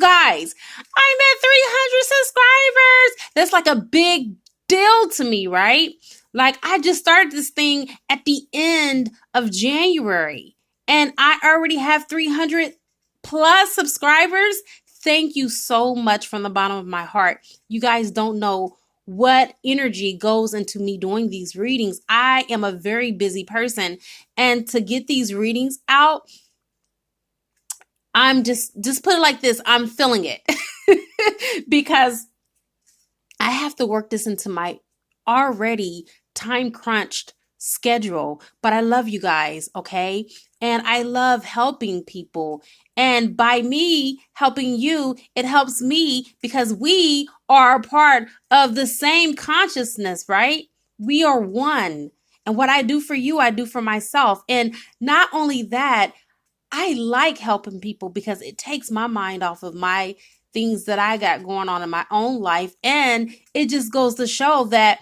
guys, I'm at 300 subscribers. That's like a big deal to me, right? Like, I just started this thing at the end of January, and I already have 300 plus subscribers. Thank you so much from the bottom of my heart. You guys don't know what energy goes into me doing these readings. I am a very busy person, and to get these readings out, I'm just put it like this, I'm feeling it because I have to work this into my already time crunched schedule. But I love you guys, okay? And I love helping people. And by me helping you, it helps me because we are a part of the same consciousness, right? We are one. And what I do for you, I do for myself. And not only that, I like helping people because it takes my mind off of my things that I got going on in my own life. And it just goes to show that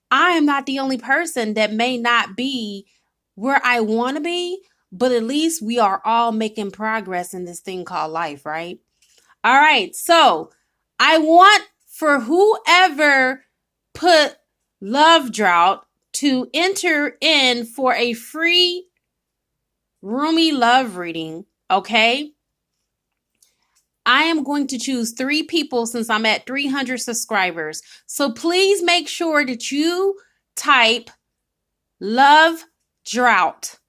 I am not the only person that may not be where I want to be, but at least we are all making progress in this thing called life, right? All right. So I want for whoever put Love Drought to enter in for a free Rumi love reading, okay? I am going to choose 3 people since I'm at 300 subscribers. So please make sure that you type Love Drought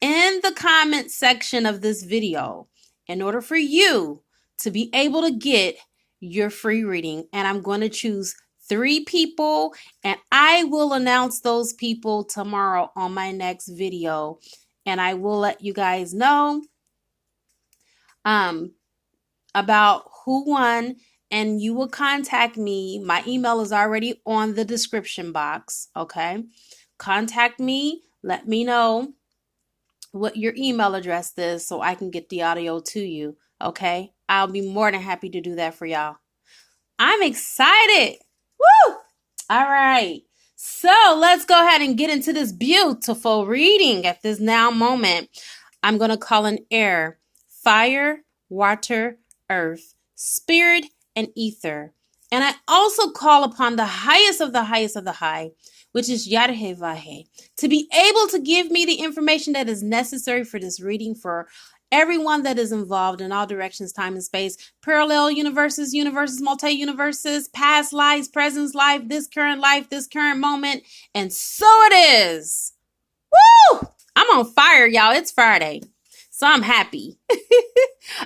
in the comment section of this video in order for you to be able to get your free reading. And I'm going to choose 3 people, and I will announce those people tomorrow on my next video. And I will let you guys know about who won, and you will contact me. My email is already on the description box, okay? Contact me. Let me know what your email address is so I can get the audio to you, okay? I'll be more than happy to do that for y'all. I'm excited. Woo! All right. So let's go ahead and get into this beautiful reading at this now moment. I'm going to call in air, fire, water, earth, spirit, and ether. And I also call upon the highest of the highest of the high, which is Yadhe, to be able to give me the information that is necessary for this reading for everyone that is involved in all directions, time and space, parallel universes, multi-universes, past lives, present life, this current moment. And so it is. Woo! I'm on fire, y'all. It's Friday, so I'm happy.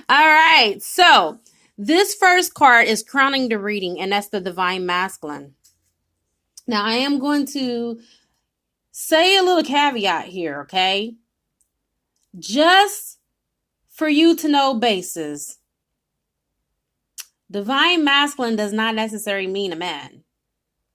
All right. So this first card is crowning the reading, and that's the Divine Masculine. Now, I am going to say a little caveat here, okay? Just for you to know basis, Divine Masculine does not necessarily mean a man.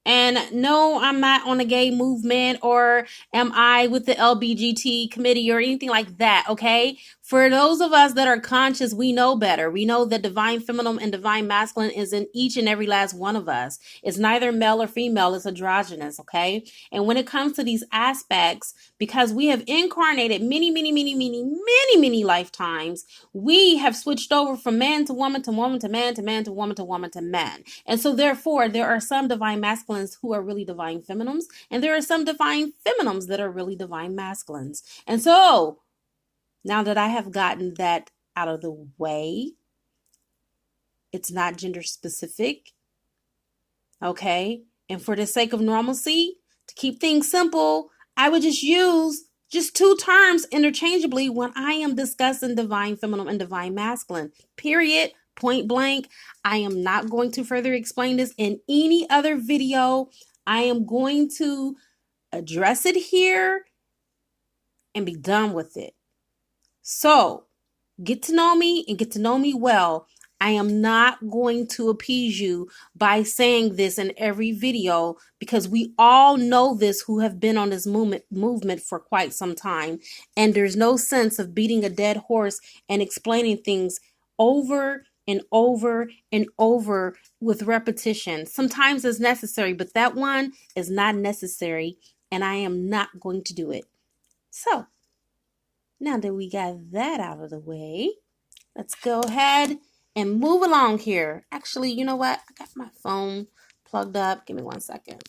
And no, I'm not on a gay movement, or am I with the LGBT committee or anything like that, okay? For those of us that are conscious, we know better. We know that divine feminine and divine masculine is in each and every last one of us. It's neither male or female, it's androgynous, okay? And when it comes to these aspects, because we have incarnated many lifetimes, we have switched over from man to woman to woman to man to man to woman to woman to man. And so therefore, there are some divine masculines who are really divine feminines, and there are some divine feminines that are really divine masculines. And so now that I have gotten that out of the way, it's not gender specific, okay? And for the sake of normalcy, to keep things simple, I would just use just 2 terms interchangeably when I am discussing divine feminine and divine masculine, period, point blank. I am not going to further explain this in any other video. I am going to address it here and be done with it. So, get to know me and get to know me well. I am not going to appease you by saying this in every video, because we all know this who have been on this movement for quite some time. And there's no sense of beating a dead horse and explaining things over and over and over with repetition. Sometimes it's necessary, but that one is not necessary, and I am not going to do it. So, now that we got that out of the way, let's go ahead and move along here. Actually, you know what? I got my phone plugged up. Give me 1 second.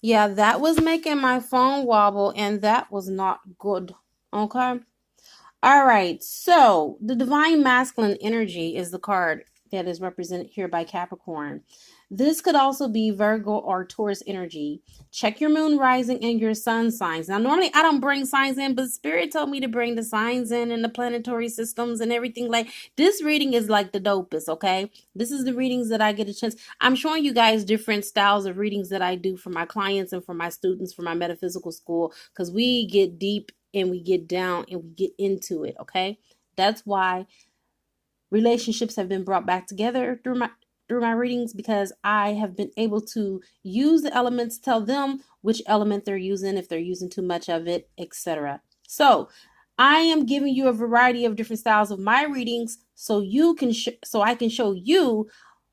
Yeah, that was making my phone wobble, and that was not good. Okay. All right. So the divine masculine energy is the card that is represented here by Capricorn. This could also be Virgo or Taurus energy. Check your moon rising and your sun signs. Now, normally I don't bring signs in, but Spirit told me to bring the signs in and the planetary systems and everything. Like, this reading is like the dopest, okay? This is the readings that I get a chance. I'm showing you guys different styles of readings that I do for my clients and for my students for my metaphysical school, because we get deep and we get down and we get into it, okay? That's why relationships have been brought back together through my readings, because I have been able to use the elements, tell them which element they're using, if they're using too much of it, etc. So I am giving you a variety of different styles of my readings so you can so I can show you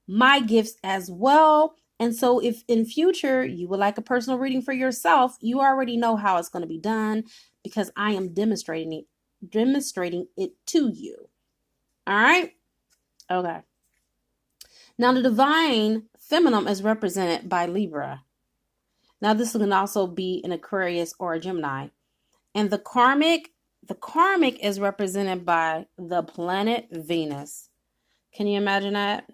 my gifts as well. And so if in future you would like a personal reading for yourself, you already know how it's going to be done, because I am demonstrating it to you. All right? Okay. Now, the divine feminine is represented by Libra. Now, this can also be an Aquarius or a Gemini. And the karmic is represented by the planet Venus. Can you imagine that?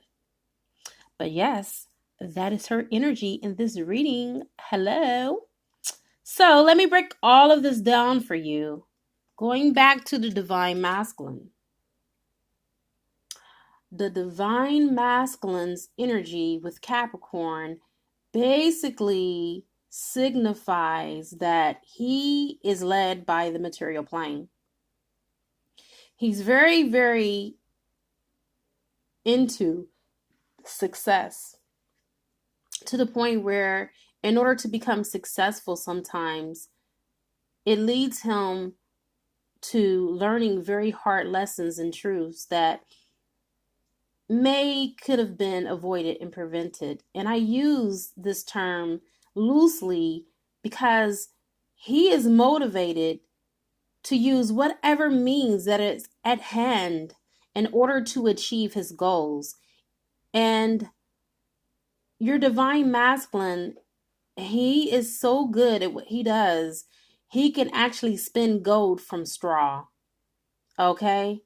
But yes, that is her energy in this reading. Hello. So let me break all of this down for you. Going back to the divine masculine. The divine masculine's energy with Capricorn basically signifies that he is led by the material plane. He's very, very into success, to the point where in order to become successful, sometimes it leads him to learning very hard lessons and truths that could have been avoided and prevented. And I use this term loosely because he is motivated to use whatever means that is at hand in order to achieve his goals. And your divine masculine, he is so good at what he does, he can actually spin gold from straw. Okay?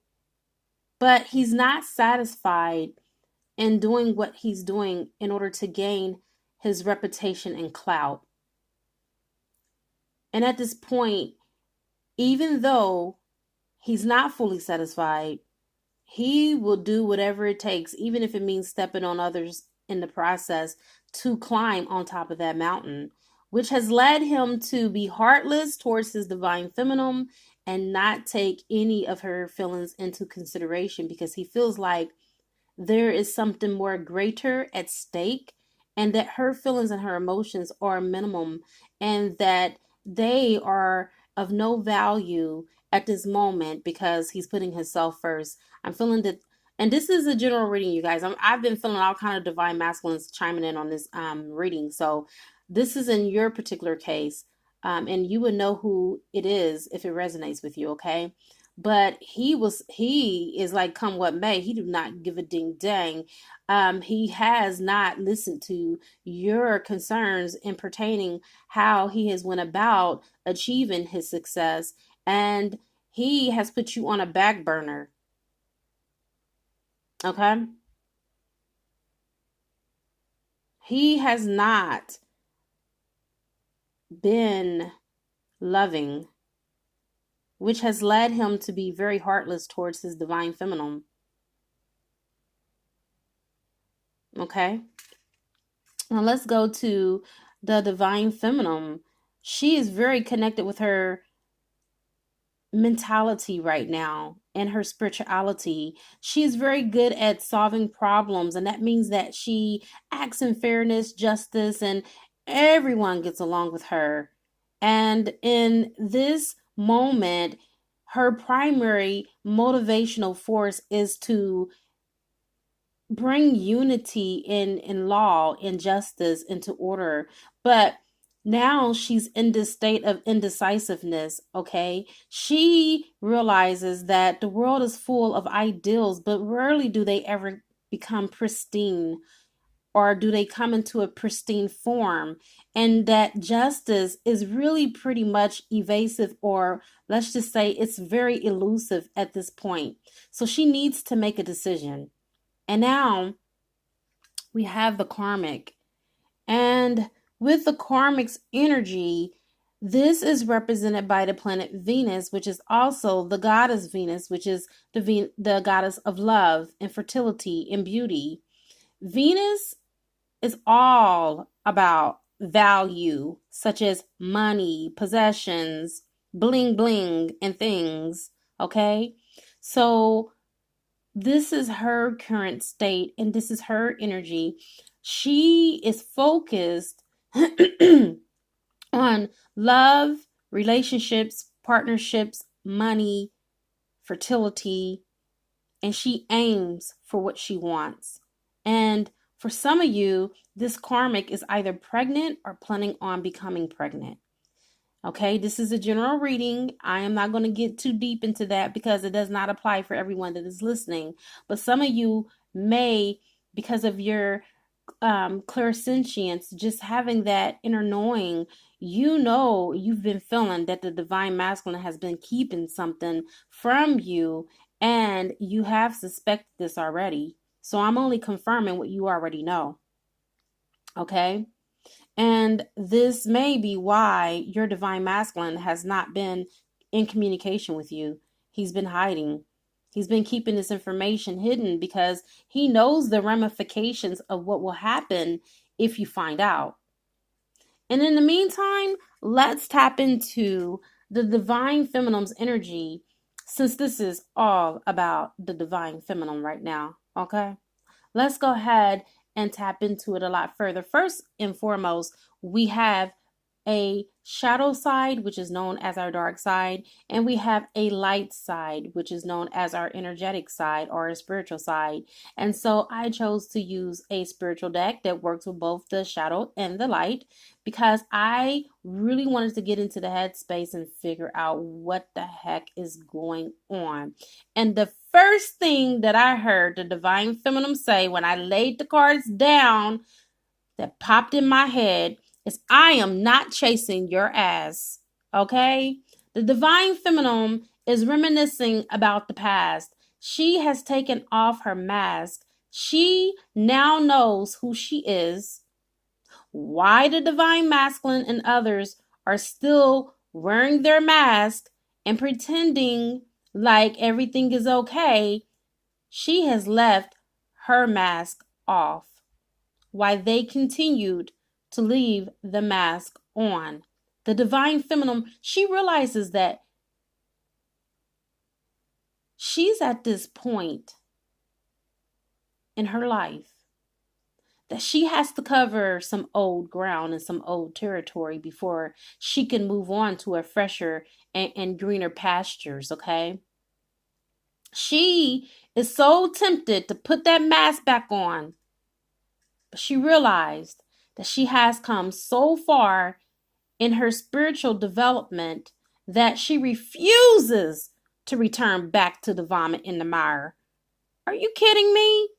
But he's not satisfied in doing what he's doing in order to gain his reputation and clout. And at this point, even though he's not fully satisfied, he will do whatever it takes, even if it means stepping on others in the process, to climb on top of that mountain, which has led him to be heartless towards his divine feminine and not take any of her feelings into consideration, because he feels like there is something more greater at stake, and that her feelings and her emotions are minimum, and that they are of no value at this moment because he's putting himself first. I'm feeling that, and this is a general reading, you guys. I've been feeling all kind of divine masculines chiming in on this reading. So this is in your particular case, and you would know who it is if it resonates with you, okay? But he is like, come what may, he do not give a ding dang. He has not listened to your concerns in pertaining how he has went about achieving his success, and he has put you on a back burner. Okay? He has not been loving, which has led him to be very heartless towards his divine feminine. Okay? Now let's go to the divine feminine. She is very connected with her mentality right now and her spirituality. She is very good at solving problems, and that means that she acts in fairness, justice, and everyone gets along with her. And in this moment, her primary motivational force is to bring unity in law and justice into order. But Now she's in this state of indecisiveness, okay? She realizes that the world is full of ideals, but rarely do they ever become pristine, or do they come into a pristine form, and that justice is really pretty much evasive, or let's just say it's very elusive at this point. So she needs to make a decision. And now we have the karmic. And with the karmic's energy, this is represented by the planet Venus, which is also the goddess Venus, which is the goddess of love and fertility and beauty. Venus is all about value, such as money, possessions, bling bling, and things. Okay? So this is her current state, and this is her energy. She is focused on love, relationships, partnerships, money, fertility, and she aims for what she wants. And for some of you, this karmic is either pregnant or planning on becoming pregnant. Okay, this is a general reading. I am not going to get too deep into that because it does not apply for everyone that is listening. But some of you may, because of your clairsentience, just having that inner knowing, you know, you've been feeling that the divine masculine has been keeping something from you, and you have suspected this already. So I'm only confirming what you already know. Okay? And this may be why your divine masculine has not been in communication with you. He's been hiding. He's been keeping this information hidden because he knows the ramifications of what will happen if you find out. And in the meantime, let's tap into the divine feminine's energy, since this is all about the divine feminine right now. Okay? Let's go ahead and tap into it a lot further. First and foremost, we have a shadow side, which is known as our dark side, and we have a light side, which is known as our energetic side or a spiritual side. And so I chose to use a spiritual deck that works with both the shadow and the light because I really wanted to get into the headspace and figure out what the heck is going on. And the first thing that I heard the divine feminine say when I laid the cards down that popped in my head is, I am not chasing your ass. Okay? The divine feminine is reminiscing about the past. She has taken off her mask. She now knows who she is, why the divine masculine and others are still wearing their mask and pretending like everything is okay. She has left her mask off, while they continued to leave the mask on. The divine feminine, she realizes that she's at this point in her life that she has to cover some old ground and some old territory before she can move on to a fresher and greener pastures, okay? She is so tempted to put that mask back on, but she realized that she has come so far in her spiritual development that she refuses to return back to the vomit in the mire. Are you kidding me?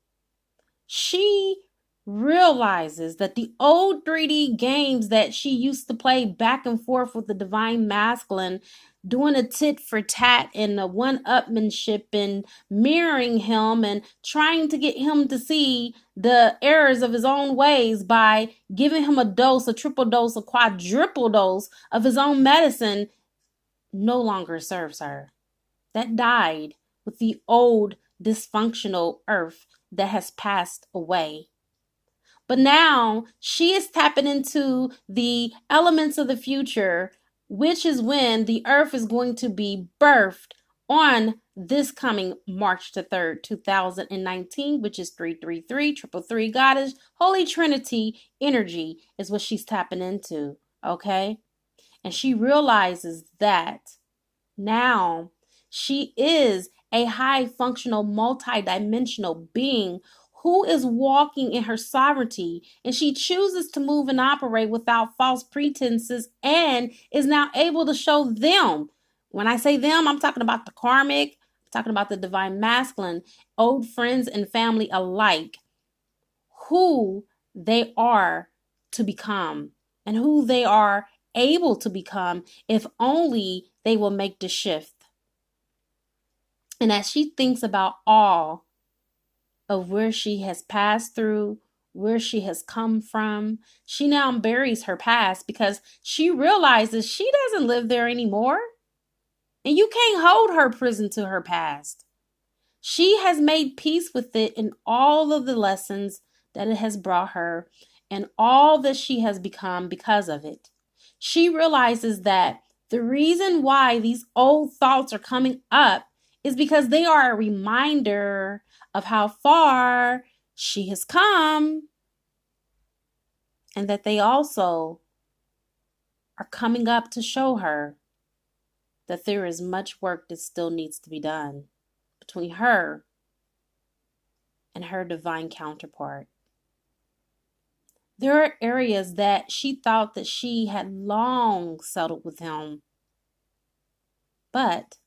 She realizes that the old 3D games that she used to play back and forth with the divine masculine, doing a tit for tat and a one-upmanship and mirroring him and trying to get him to see the errors of his own ways by giving him a dose, a triple dose, a quadruple dose of his own medicine, no longer serves her. That died with the old dysfunctional earth that has passed away. But now she is tapping into the elements of the future, which is when the earth is going to be birthed on this coming March the 3rd, 2019, which is 333, triple three goddess, Holy Trinity energy is what she's tapping into, okay? And she realizes that now she is a high functional, multi-dimensional being who is walking in her sovereignty, and she chooses to move and operate without false pretenses and is now able to show them. When I say them, I'm talking about the karmic, I'm talking about the divine masculine, old friends and family alike, who they are to become and who they are able to become if only they will make the shift. And as she thinks about all of where she has passed through, where she has come from, she now buries her past because she realizes she doesn't live there anymore. And you can't hold her prison to her past. She has made peace with it in all of the lessons that it has brought her and all that she has become because of it. She realizes that the reason why these old thoughts are coming up is because they are a reminder of how far she has come, and that they also are coming up to show her that there is much work that still needs to be done between her and her divine counterpart. There are areas that she thought that she had long settled with him, but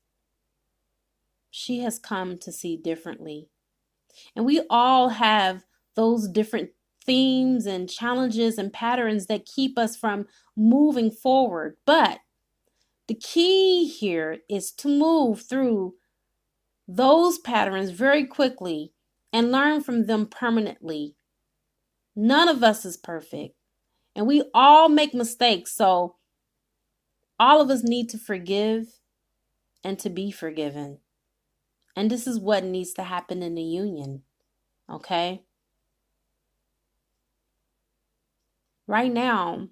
she has come to see differently. And we all have those different themes and challenges and patterns that keep us from moving forward. But the key here is to move through those patterns very quickly and learn from them permanently. None of us is perfect, and we all make mistakes. So all of us need to forgive and to be forgiven. And this is what needs to happen in the union. Okay? Right now,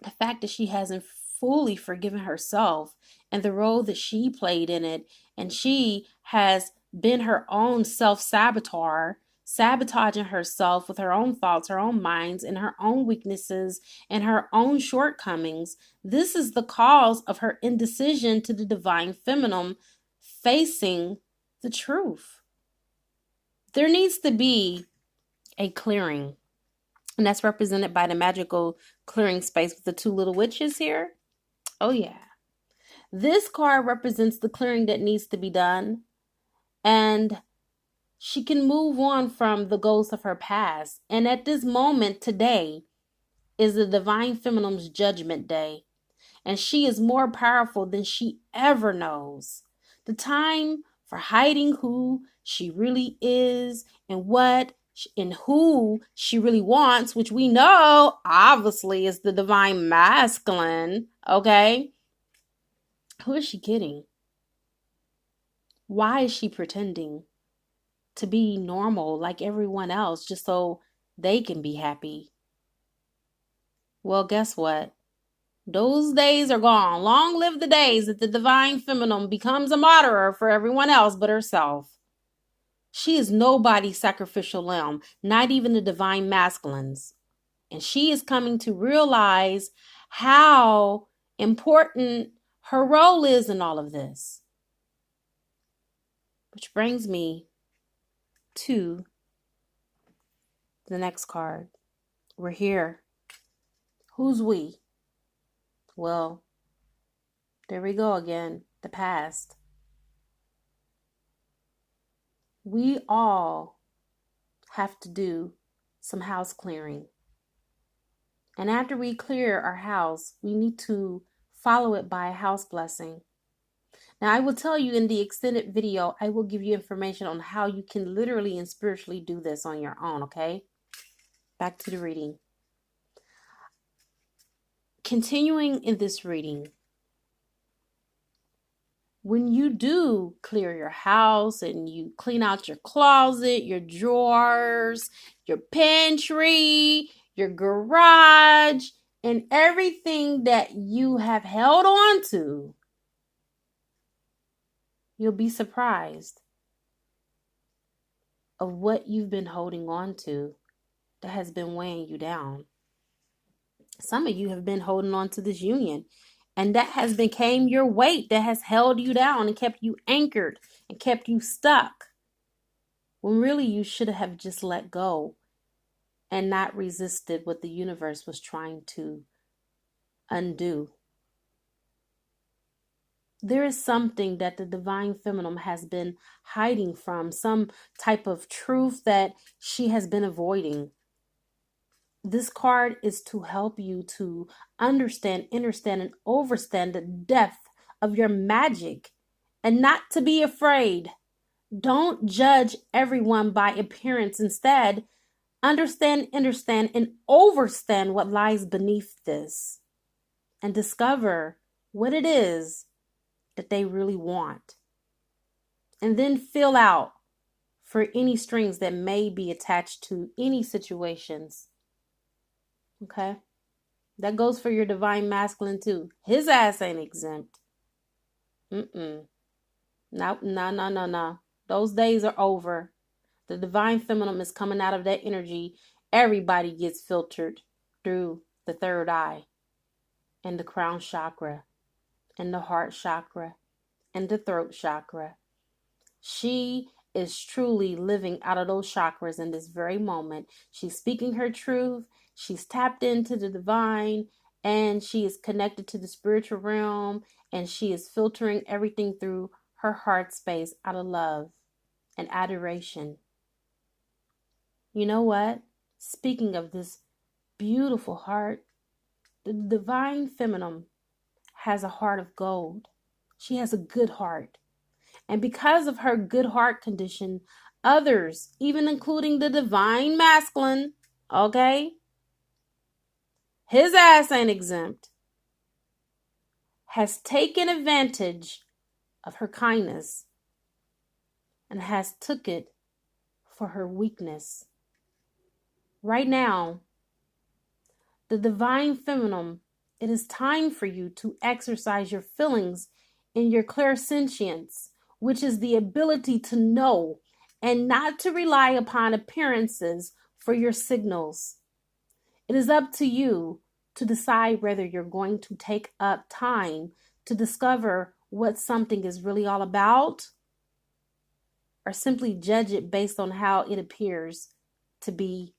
the fact that she hasn't fully forgiven herself and the role that she played in it, and she has been her own self-saboteur, sabotaging herself with her own thoughts, her own minds, and her own weaknesses and her own shortcomings. This is the cause of her indecision to the divine feminine facing the truth. There needs to be a clearing, and that's represented by the magical clearing space with the two little witches here. Oh yeah. This card represents the clearing that needs to be done, and she can move on from the ghosts of her past. And at this moment today is the divine feminine's judgment day, and she is more powerful than she ever knows. The time for hiding who she really is and what and who she really wants, which we know obviously is the divine masculine, okay? Who is she kidding? Why is she pretending to be normal like everyone else just so they can be happy? Well, guess what? Those days are gone. Long live the days that the divine feminine becomes a martyr for everyone else but herself. She is nobody's sacrificial lamb, not even the divine masculines. And she is coming to realize how important her role is in all of this. Which brings me to the next card. We're here. Who's we? Well, there we go again. The past. We all have to do some house clearing. And after we clear our house, we need to follow it by a house blessing. Now, I will tell you in the extended video, I will give you information on how you can literally and spiritually do this on your own, okay? Back to the reading. Continuing in this reading, when you do clear your house and you clean out your closet, your drawers, your pantry, your garage, and everything that you have held on to, you'll be surprised of what you've been holding on to that has been weighing you down. Some of you have been holding on to this union, and that has become your weight that has held you down and kept you anchored and kept you stuck. when really you should have just let go and not resisted what the universe was trying to undo. There is something that the divine feminine has been hiding from, some type of truth that she has been avoiding. This card is to help you to understand, understand, and overstand the depth of your magic and not to be afraid. Don't judge everyone by appearance. Instead, understand, and overstand what lies beneath this and discover what it is that they really want. And then fill out for any strings that may be attached to any situations. Okay? That goes for your divine masculine too. His ass ain't exempt. No. Those days are over. The divine feminine is coming out of that energy. Everybody gets filtered through the third eye and the crown chakra and the heart chakra and the throat chakra. She is truly living out of those chakras in this very moment. She's speaking her truth. She's tapped into the divine, and she is connected to the spiritual realm, and she is filtering everything through her heart space out of love and adoration. You know what? Speaking of this beautiful heart, the divine feminine has a heart of gold. She has a good heart. And because of her good heart condition, others, even including the divine masculine, okay, his ass ain't exempt, has taken advantage of her kindness and has took it for her weakness. Right now, the divine feminine, it is time for you to exercise your feelings in your clairsentience, which is the ability to know and not to rely upon appearances for your signals. It is up to you to decide whether you're going to take up time to discover what something is really all about, or simply judge it based on how it appears to be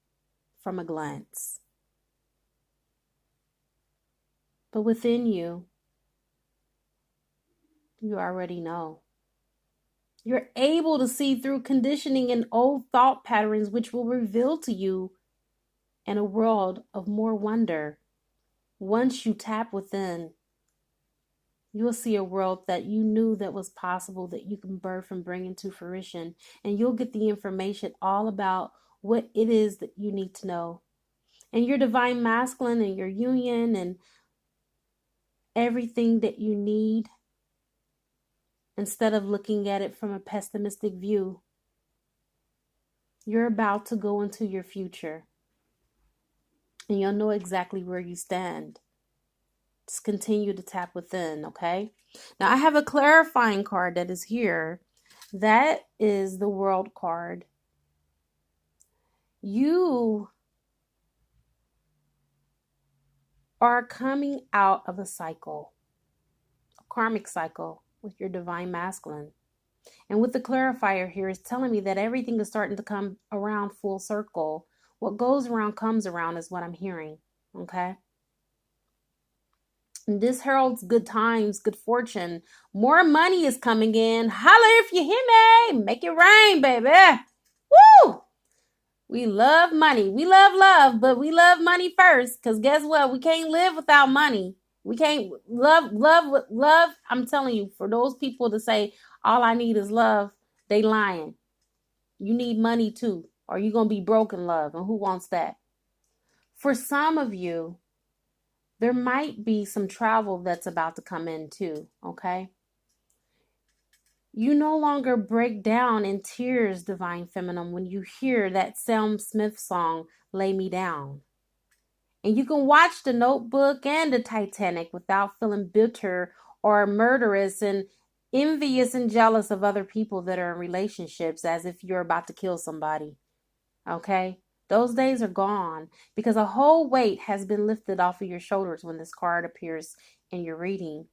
from a glance. But within you, you already know. You're able to see through conditioning and old thought patterns, which will reveal to you in a world of more wonder. Once you tap within, you'll see a world that you knew that was possible, that you can birth and bring into fruition. And you'll get the information all about what it is that you need to know. And your divine masculine and your union and everything that you need, instead of looking at it from a pessimistic view, you're about to go into your future. And you'll know exactly where you stand. Just continue to tap within, okay? Now, I have a clarifying card that is here. That is the World card. You are coming out of a cycle, a karmic cycle with your divine masculine. And with the clarifier here is telling me that everything is starting to come around full circle. What goes around comes around is what I'm hearing, okay? And this heralds good times, good fortune. More money is coming in. Holla if you hear me. Make it rain, baby. Woo! We love money. We love love, but we love money first. Because guess what? We can't live without money. We can't love. I'm telling you, for those people to say, all I need is love, they lying. You need money too, or you're going to be broken love. And who wants that? For some of you, there might be some travel that's about to come in too, okay? You no longer break down in tears, divine feminine, when you hear that Sam Smith song, Lay Me Down. And you can watch The Notebook and the Titanic without feeling bitter or murderous and envious and jealous of other people that are in relationships as if you're about to kill somebody, okay? Those days are gone because a whole weight has been lifted off of your shoulders when this card appears in your reading.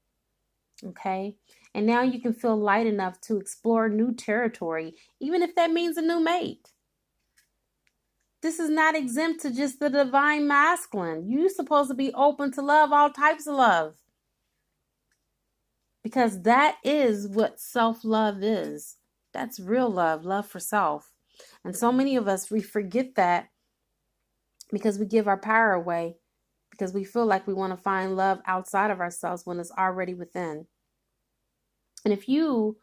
Okay? And now you can feel light enough to explore new territory, even if that means a new mate. This is not exempt to just the divine masculine. You're supposed to be open to love, all types of love. Because that is what self-love is. That's real love, love for self. And so many of us, we forget that because we give our power away, because we feel like we want to find love outside of ourselves when it's already within. And if you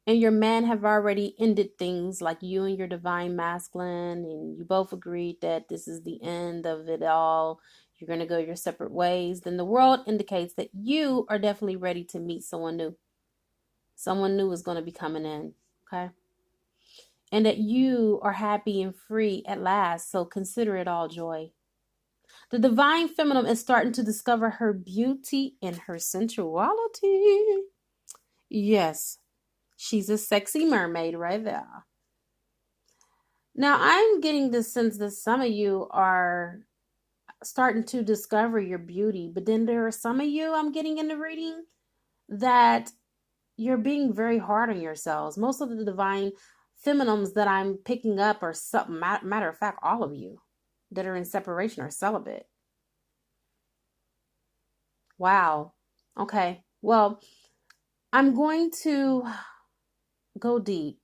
and your man have already ended things, like you and your divine masculine, and you both agreed that this is the end of it all, you're going to go your separate ways, then the world indicates that you are definitely ready to meet someone new. Someone new is going to be coming in, okay? And that you are happy and free at last, so consider it all joy. The divine feminine is starting to discover her beauty and her sensuality. Yes, she's a sexy mermaid right there. Now, I'm getting the sense that some of you are starting to discover your beauty, but then there are some of you, I'm getting in the reading, that you're being very hard on yourselves. Most of the divine feminines that I'm picking up are something, matter of fact, all of you that are in separation or celibate. Wow. Okay. Well, I'm going to go deep.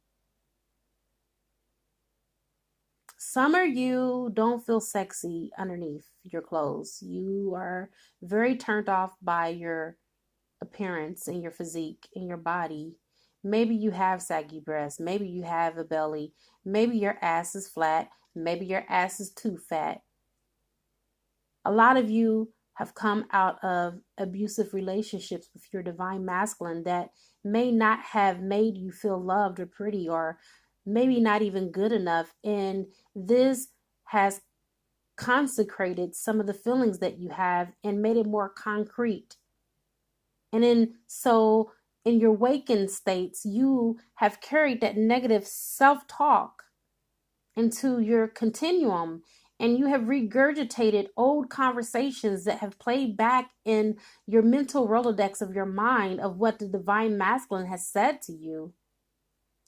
Some of you don't feel sexy underneath your clothes. You are very turned off by your appearance and your physique and your body. Maybe you have saggy breasts. Maybe you have a belly. Maybe your ass is flat. Maybe your ass is too fat. A lot of you have come out of abusive relationships with your divine masculine that may not have made you feel loved or pretty, or maybe not even good enough. And this has consecrated some of the feelings that you have and made it more concrete. And in your wakened states, you have carried that negative self-talk into your continuum, and you have regurgitated old conversations that have played back in your mental Rolodex of your mind of what the divine masculine has said to you.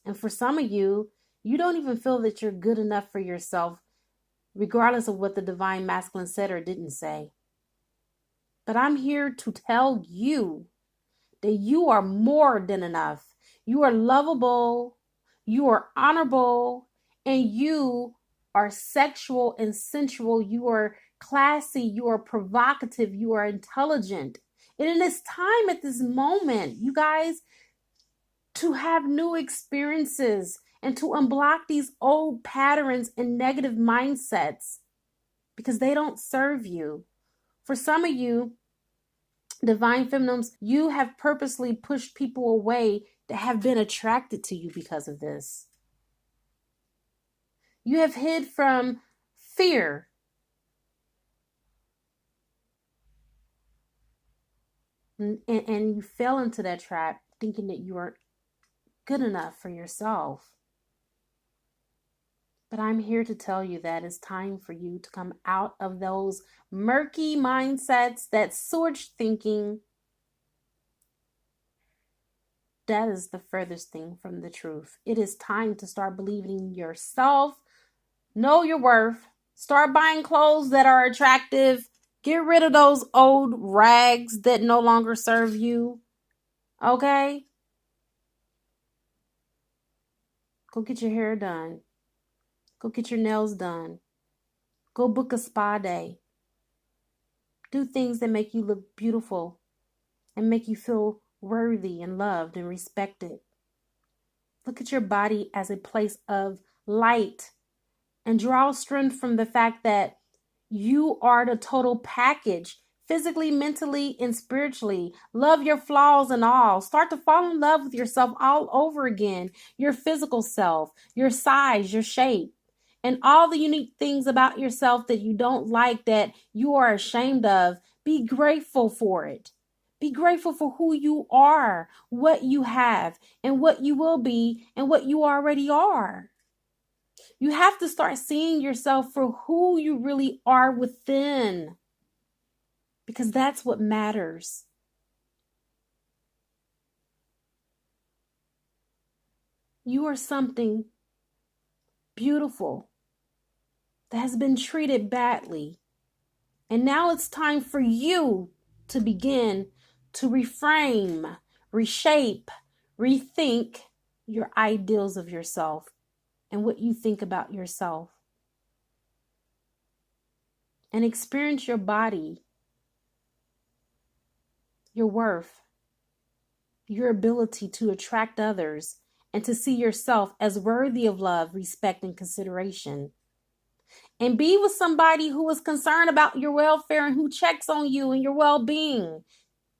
And for some of you, you don't even feel that you're good enough for yourself, regardless of what the divine masculine said or didn't say. But I'm here to tell you that you are more than enough. You are lovable, you are honorable, and you are sexual and sensual. You are classy, you are provocative, you are intelligent. And it is time at this moment, you guys, to have new experiences and to unblock these old patterns and negative mindsets, because they don't serve you. For some of you, divine feminines, you have purposely pushed people away that have been attracted to you because of this. You have hid from fear. And you fell into that trap thinking that you weren't good enough for yourself. But I'm here to tell you that it's time for you to come out of those murky mindsets, that switch thinking. That is the furthest thing from the truth. It is time to start believing in yourself. Know your worth. Start buying clothes that are attractive. Get rid of those old rags that no longer serve you. Okay? Go get your hair done. Go get your nails done. Go book a spa day. Do things that make you look beautiful and make you feel worthy and loved and respected. Look at your body as a place of light and draw strength from the fact that you are the total package, physically, mentally, and spiritually. Love your flaws and all. Start to fall in love with yourself all over again. Your physical self, your size, your shape, and all the unique things about yourself that you don't like, that you are ashamed of. Be grateful for it. Be grateful for who you are, what you have, and what you will be, and what you already are. You have to start seeing yourself for who you really are within, because that's what matters. You are something beautiful that has been treated badly. And now it's time for you to begin to reframe, reshape, rethink your ideals of yourself and what you think about yourself. And experience your body, your worth, your ability to attract others, and to see yourself as worthy of love, respect, and consideration. And be with somebody who is concerned about your welfare and who checks on you and your well-being.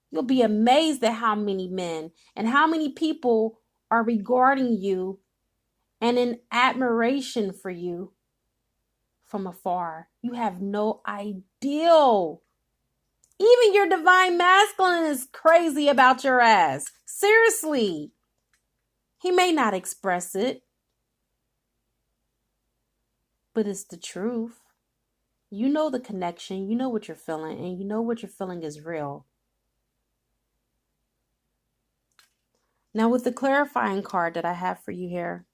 You'll be amazed at how many men and how many people are regarding you and in admiration for you from afar. You have no idea. Even your divine masculine is crazy about your ass. Seriously. He may not express it, but it's the truth. You know the connection, you know what you're feeling, and you know what you're feeling is real. Now with the clarifying card that I have for you here,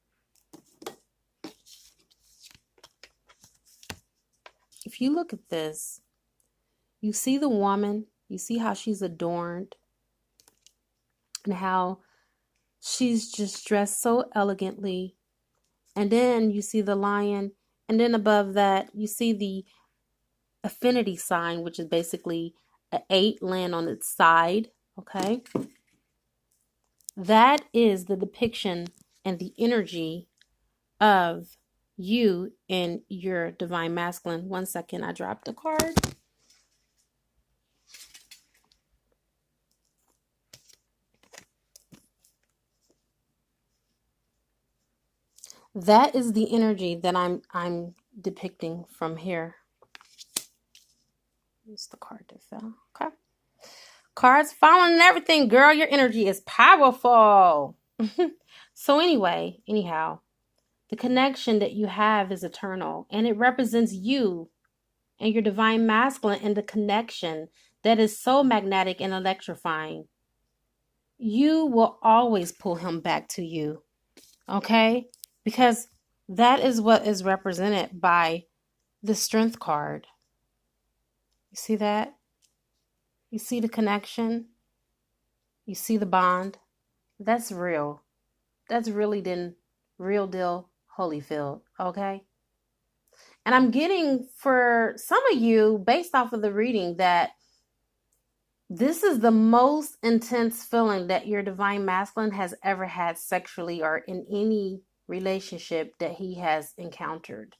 if you look at this, you see the woman, you see how she's adorned and how she's just dressed so elegantly. And then you see the lion, and then above that, you see the affinity sign, which is basically an 8 laying on its side, okay? That is the depiction and the energy of you and your divine masculine. One second, I dropped a card. That is the energy that I'm depicting from here. It's the card that fell. Okay. Cards falling and everything, girl. Your energy is powerful. So anyhow, the connection that you have is eternal, and it represents you and your divine masculine and the connection that is so magnetic and electrifying. You will always pull him back to you, okay? Because that is what is represented by the Strength card. You see that? You see the connection? You see the bond? That's real. That's really the real deal Holyfield, okay? And I'm getting for some of you, based off of the reading, that this is the most intense feeling that your divine masculine has ever had sexually or in any relationship that he has encountered.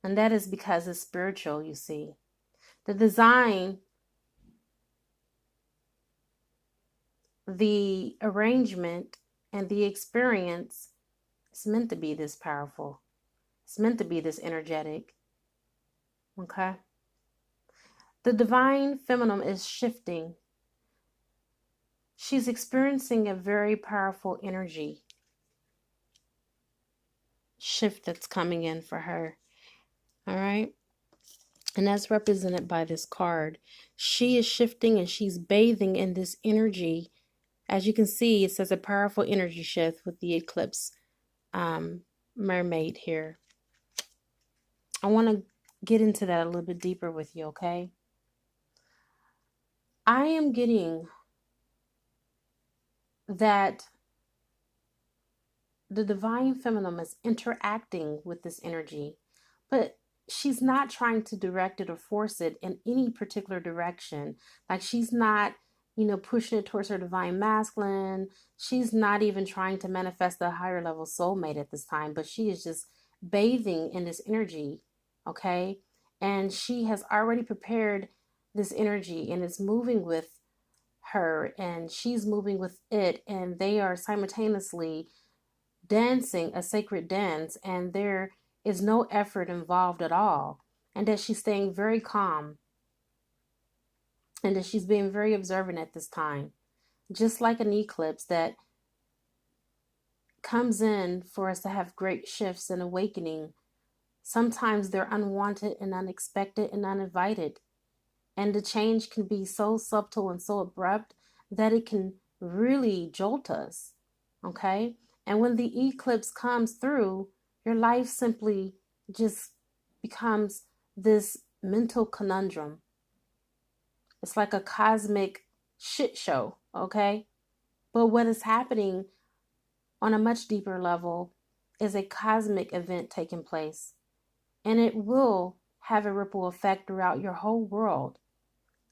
And that is because it's spiritual, you see. The design, the arrangement, and the experience is meant to be this powerful. It's meant to be this energetic. Okay? The divine feminine is shifting. She's experiencing a very powerful energy shift that's coming in for her. All right? And that's represented by this card. She is shifting and she's bathing in this energy. As you can see, it says a powerful energy shift with the eclipse mermaid here. I want to get into that a little bit deeper with you, okay? I am getting that the divine feminine is interacting with this energy, but she's not trying to direct it or force it in any particular direction. Like she's not, pushing it towards her divine masculine. She's not even trying to manifest a higher level soulmate at this time, but she is just bathing in this energy, okay? And she has already prepared this energy and is moving with her, and she's moving with it, and they are simultaneously dancing a sacred dance, and there is no effort involved at all, and that she's staying very calm, and that she's being very observant at this time, just like an eclipse that comes in for us to have great shifts and awakening. Sometimes they're unwanted and unexpected and uninvited, and the change can be so subtle and so abrupt that it can really jolt us. Okay? And when the eclipse comes through, your life simply just becomes this mental conundrum. It's like a cosmic shit show, okay? But what is happening on a much deeper level is a cosmic event taking place, and it will have a ripple effect throughout your whole world.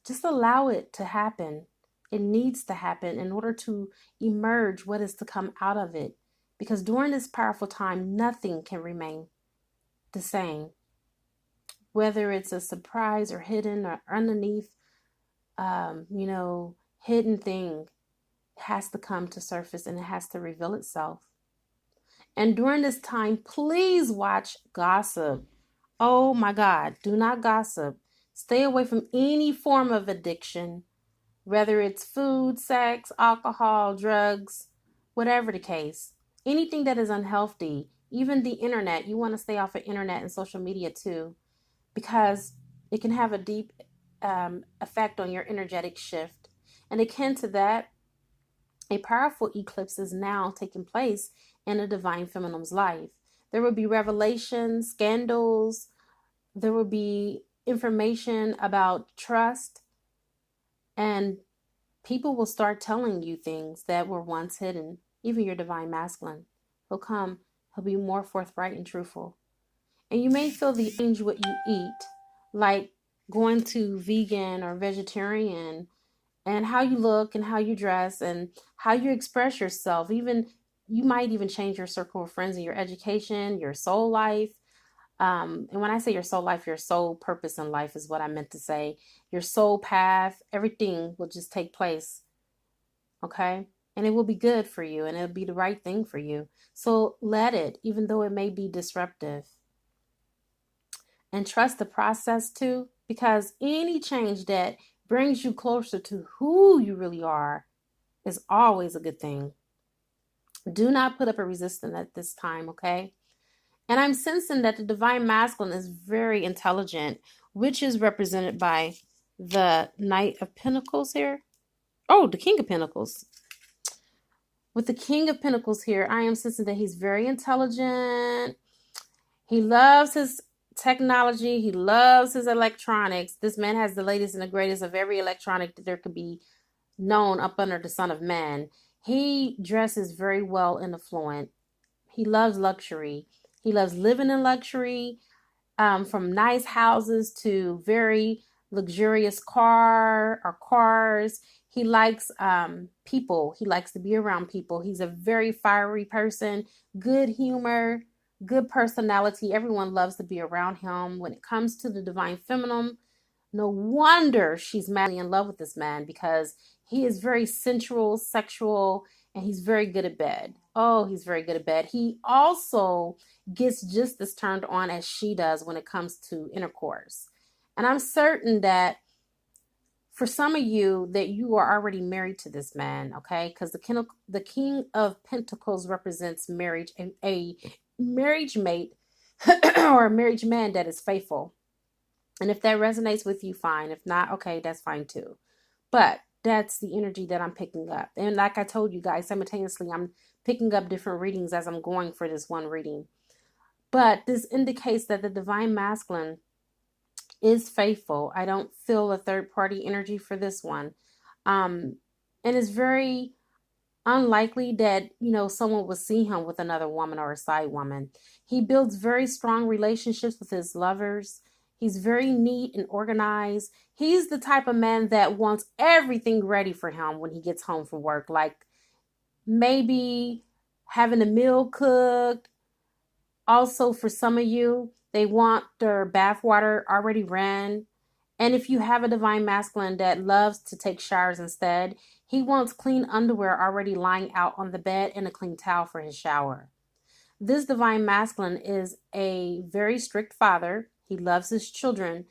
Just allow it to happen. It needs to happen in order to emerge what is to come out of it. Because during this powerful time, nothing can remain the same. Whether it's a surprise or hidden or underneath, hidden thing has to come to surface and it has to reveal itself. And during this time, please watch gossip. Oh my God, do not gossip. Stay away from any form of addiction, whether it's food, sex, alcohol, drugs, whatever the case. Anything that is unhealthy, even the internet, you want to stay off of internet and social media too, because it can have a deep effect on your energetic shift. And akin to that, a powerful eclipse is now taking place in a divine feminine's life. There will be revelations, scandals, there will be information about trust, and people will start telling you things that were once hidden. Even your divine masculine. He'll be more forthright and truthful. And you may feel the change what you eat, like going to vegan or vegetarian, and how you look and how you dress and how you express yourself. Even you might even change your circle of friends and your education, your soul life. And when I say your soul life, your soul purpose in life is what I meant to say. Your soul path, everything will just take place. Okay? And it will be good for you and it'll be the right thing for you. So let it, even though it may be disruptive. And trust the process too, because any change that brings you closer to who you really are is always a good thing. Do not put up a resistance at this time, okay? And I'm sensing that the divine masculine is very intelligent, which is represented by the Knight of Pentacles here. Oh, the King of Pentacles. With the King of Pentacles here, I am sensing that he's very intelligent. He loves his technology. He loves his electronics. This man has the latest and the greatest of every electronic that there could be known up under the sun of man. He dresses very well and affluent. He loves luxury. He loves living in luxury, from nice houses to very luxurious cars. He likes people. He likes to be around people. He's a very fiery person, good humor, good personality. Everyone loves to be around him. When it comes to the divine feminine, no wonder she's madly in love with this man, because he is very sensual, sexual, and he's very good at bed. Oh, he's very good at bed. He also gets just as turned on as she does when it comes to intercourse. And I'm certain that for some of you that you are already married to this man, okay? Because the King of Pentacles represents marriage, a marriage mate or a marriage man that is faithful. And if that resonates with you, fine. If not, okay, that's fine too. But that's the energy that I'm picking up. And like I told you guys, simultaneously, I'm picking up different readings as I'm going for this one reading. But this indicates that the divine masculine is faithful. I don't feel a third party energy for this one. And it's very unlikely that, someone will see him with another woman or a side woman. He builds very strong relationships with his lovers. He's very neat and organized. He's the type of man that wants everything ready for him when he gets home from work. Like maybe having a meal cooked. Also, for some of you, they want their bath water already ran. And if you have a divine masculine that loves to take showers instead, he wants clean underwear already lying out on the bed and a clean towel for his shower. This divine masculine is a very strict father. He loves his children,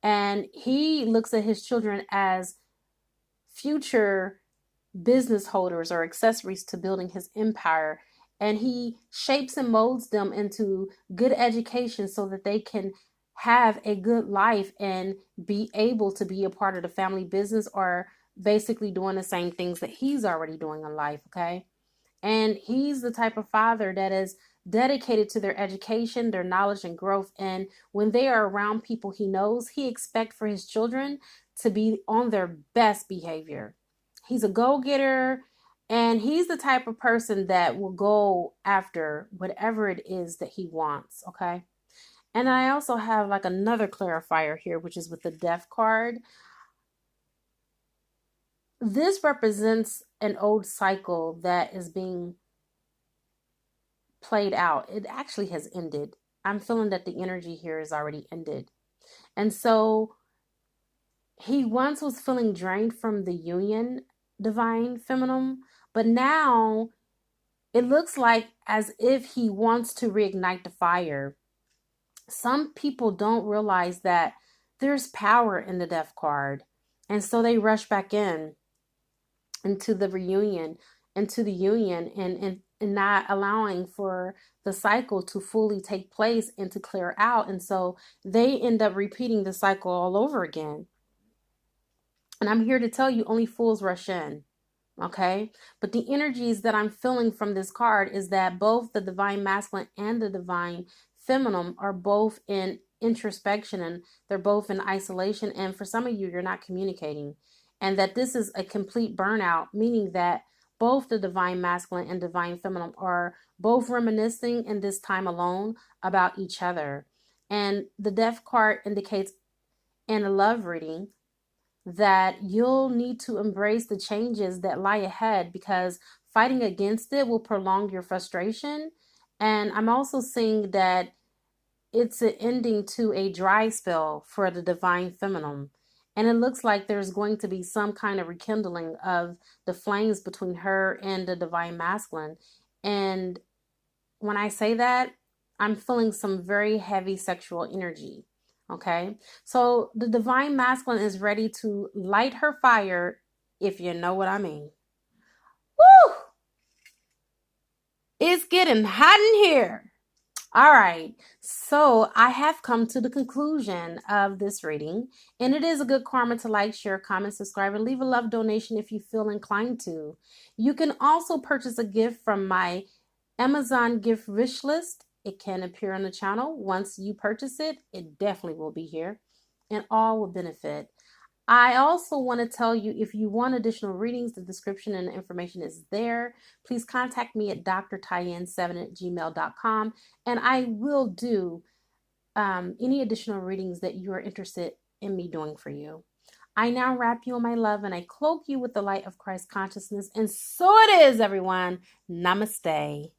and he looks at his children as future business holders or accessories to building his empire. And he shapes and molds them into good education so that they can have a good life and be able to be a part of the family business, or basically doing the same things that he's already doing in life. Okay. And he's the type of father that is dedicated to their education, their knowledge and growth. And when they are around people he knows, he expects for his children to be on their best behavior. He's a go-getter, and he's the type of person that will go after whatever it is that he wants, okay? And I also have like another clarifier here, which is with the Death card. This represents an old cycle that is being played out. It actually has ended. I'm feeling that the energy here is already ended. And so he once was feeling drained from the union, divine feminine, but now it looks like as if he wants to reignite the fire. Some people don't realize that there's power in the Death card. And so they rush back into the reunion, into the union, and not allowing for the cycle to fully take place and to clear out. And so they end up repeating the cycle all over again. And I'm here to tell you, only fools rush in. Okay? But the energies that I'm feeling from this card is that both the divine masculine and the divine feminine are both in introspection, and they're both in isolation. And for some of you, you're not communicating. And that this is a complete burnout, meaning that both the divine masculine and divine feminine are both reminiscing in this time alone about each other. And the Death card indicates in a love reading that you'll need to embrace the changes that lie ahead, because fighting against it will prolong your frustration. And I'm also seeing that it's an ending to a dry spell for the divine feminine. And it looks like there's going to be some kind of rekindling of the flames between her and the divine masculine. And when I say that, I'm feeling some very heavy sexual energy. Okay, so the divine masculine is ready to light her fire, if you know what I mean. Woo! It's getting hot in here. All right, so I have come to the conclusion of this reading, and it is a good karma to like, share, comment, subscribe, and leave a love donation if you feel inclined to. You can also purchase a gift from my Amazon gift wish list. It can appear on the channel. Once you purchase it, it definitely will be here, and all will benefit. I also want to tell you, if you want additional readings, the description and the information is there. Please contact me at drtayen7@gmail.com, and I will do any additional readings that you are interested in me doing for you. I now wrap you in my love, and I cloak you with the light of Christ consciousness. And so it is, everyone. Namaste.